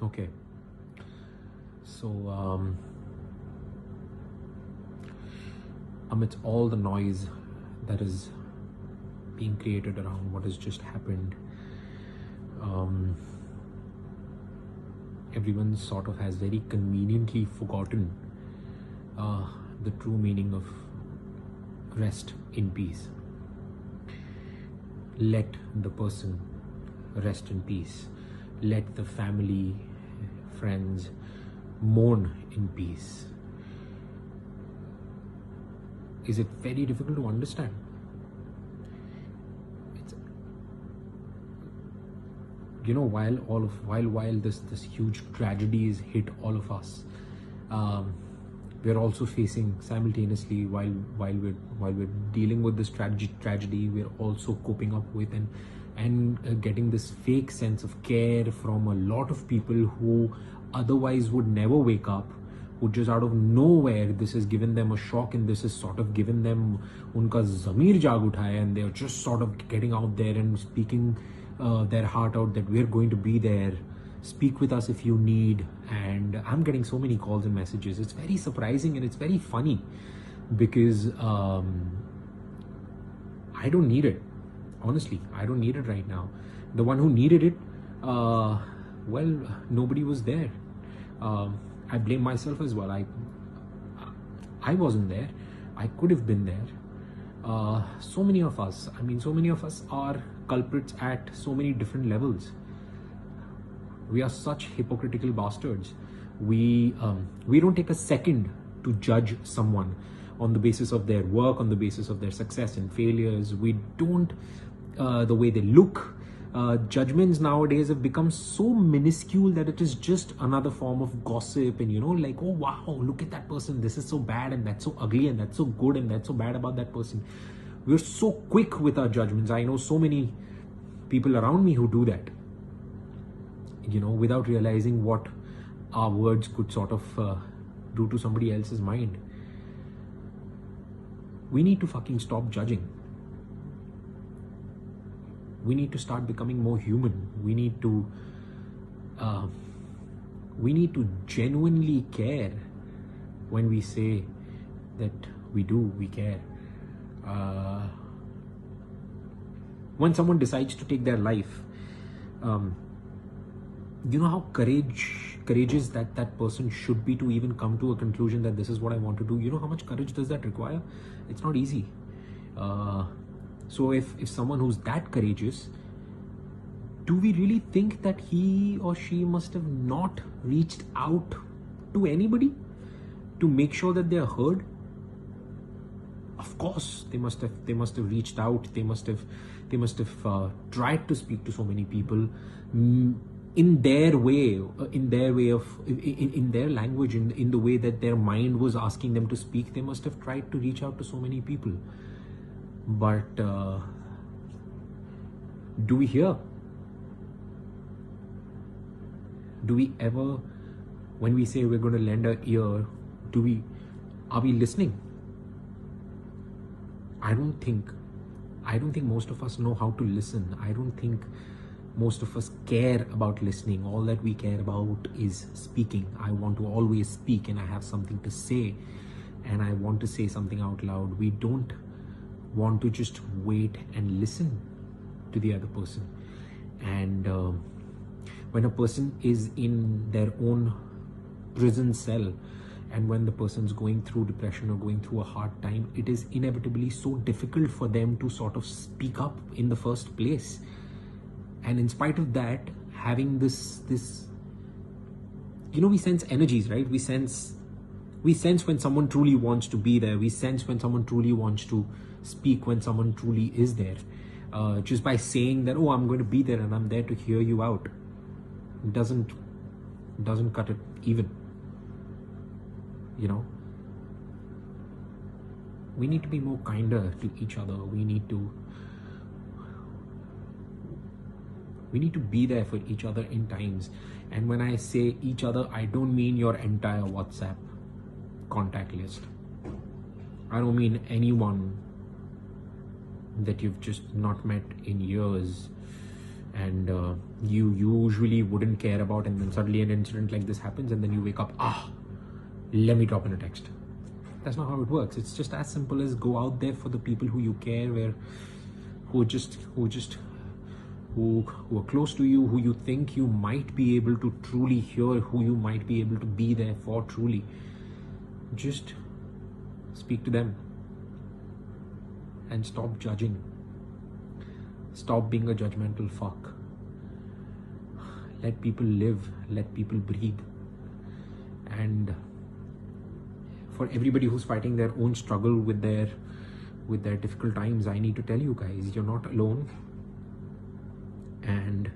Okay. So, amidst all the noise that is being created around what has just happened, everyone sort of has very conveniently forgotten the true meaning of rest in peace. Let the person rest in peace. Let the family, friends mourn in peace. Is it very difficult to understand? It's, while this huge tragedy has hit all of us, we're also facing simultaneously, while we're dealing with this tragedy, we're also coping up with and getting this fake sense of care from a lot of people who otherwise would never wake up, who just out of nowhere, this has given them a shock, and this has sort of given them unka zamir jaag uthaya, and they're just sort of getting out there and speaking their heart out that we're going to be there, speak with us if you need. And I'm getting so many calls and messages. It's very surprising and it's very funny because I don't need it. Honestly, I don't need it right now. The one who needed it, well, nobody was there. I blame myself as well. I wasn't there. I could have been there. So many of us are culprits at so many different levels. We are such hypocritical bastards. We don't take a second to judge someone on the basis of their work, on the basis of their success and failures. We don't, the way they look. Judgments nowadays have become so minuscule that it is just another form of gossip, and like, oh wow, look at that person, this is so bad and that's so ugly and that's so good and that's so bad about that person. We're so quick with our judgments. I know so many people around me who do that, without realizing what our words could sort of do to somebody else's mind. We need to fucking stop judging. We need to start becoming more human. We need to genuinely care when we say that we care. When someone decides to take their life, you know how courageous that person should be to even come to a conclusion that this is what I want to do. You know how much courage does that require? It's not easy. So if someone who's that courageous, do we really think that he or she must have not reached out to anybody to make sure that they are heard? Of course, they must have reached out. They must have tried to speak to so many people in their way, in their language, in the way that their mind was asking them to speak. They must have tried to reach out to so many people. But do we hear? Do we ever, when we say we're going to lend our ear, are we listening? I don't think most of us know how to listen. I don't think most of us care about listening. All that we care about is speaking. I want to always speak, and I have something to say, and I want to say something out loud. We don't want to just wait and listen to the other person. And when a person is in their own prison cell, and when the person's going through depression or going through a hard time, it is inevitably so difficult for them to sort of speak up in the first place. And in spite of that, having this we sense energies, right? We sense when someone truly wants to be there. We sense when someone truly wants to speak, when someone truly is there. Just by saying that, oh, I'm going to be there and I'm there to hear you out, it doesn't cut it even. We need to be more kinder to each other. We need to be there for each other in times. And when I say each other, I don't mean your entire WhatsApp contact list. I don't mean anyone that you've just not met in years and you usually wouldn't care about, and then suddenly an incident like this happens, and then you wake up, let me drop in a text. That's not how it works. It's just as simple as go out there for the people who you care, who are close to you, who you think you might be able to truly hear, who you might be able to be there for truly. Just speak to them and stop judging. Stop being a judgmental fuck. Let people live, let people breathe. And for everybody who's fighting their own struggle with their difficult times, I need to tell you guys, you're not alone. And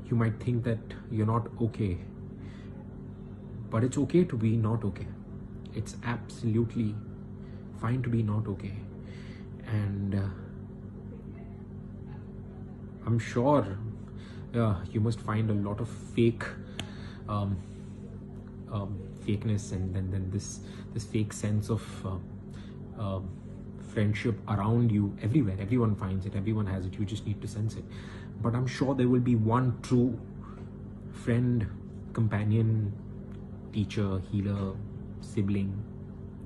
you might think that you're not okay, but it's okay to be not okay. It's absolutely fine to be not okay. And I'm sure you must find a lot of fakeness and then this fake sense of friendship around you everywhere. Everyone finds it, everyone has it, you just need to sense it. But I'm sure there will be one true friend, companion, teacher, healer, sibling,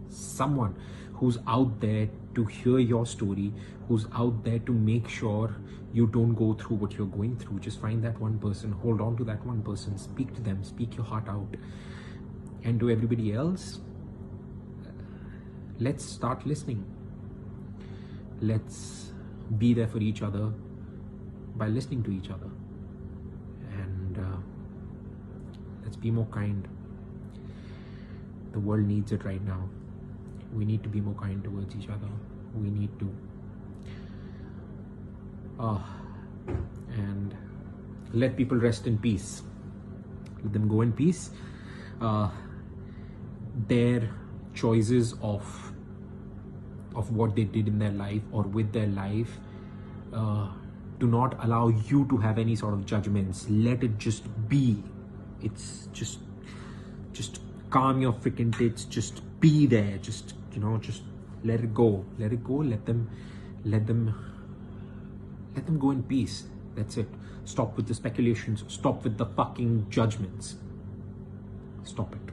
someone who's out there to hear your story, who's out there to make sure you don't go through what you're going through. Just find that one person, hold on to that one person, speak to them, speak your heart out. And to everybody else, let's start listening. Let's be there for each other by listening to each other. And let's be more kind. The world needs it right now. We need to be more kind towards each other. We need to. And let people rest in peace. Let them go in peace. Their choices of what they did in their life or with their life do not allow you to have any sort of judgments. Let it just be. It's just calm your freaking tits. Just be there. Just let it go. Let it go. Let them go in peace. That's it. Stop with the speculations. Stop with the fucking judgments. Stop it.